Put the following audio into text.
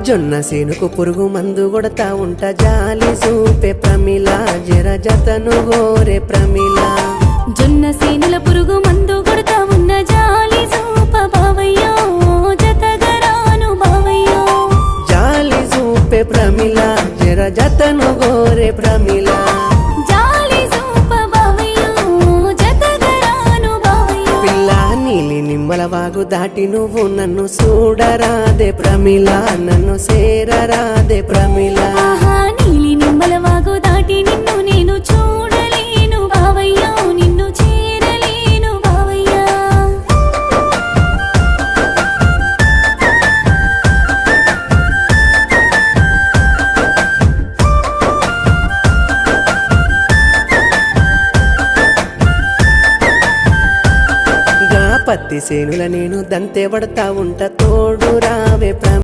జొన్న సేనుకు పురుగు మందు కొడతా ఉంటా జాలి చూపే ప్రమిళ జర జతను గోరే ప్రమిళ జొన్న సేనుల పురుగు మందు కొడతా ఉన్న జాలి చూప బావయ్యో జతగరాను బావయ్యో జాలి చూపే ప్రమిళ జర జతను గోరే ప్రమిళ జాలి చూప బావయ్యో జతగరాను బావయ్యో పిల్ల నీలి నిమ్మల వాగు దాటి నువ్వు నన్ను చూడరాదే ప్రమిళ నన్ను సేరరాదే ప్రమిళ ఆహా నీలి నిమ్మల వాగు దాటి నిన్ను నేను చూడలేను బావయ్యో నిన్ను చేరలేను బావయ్యా గా పత్తి సేనుల నేను దంతే పడతా ఉంటా తోడు రావే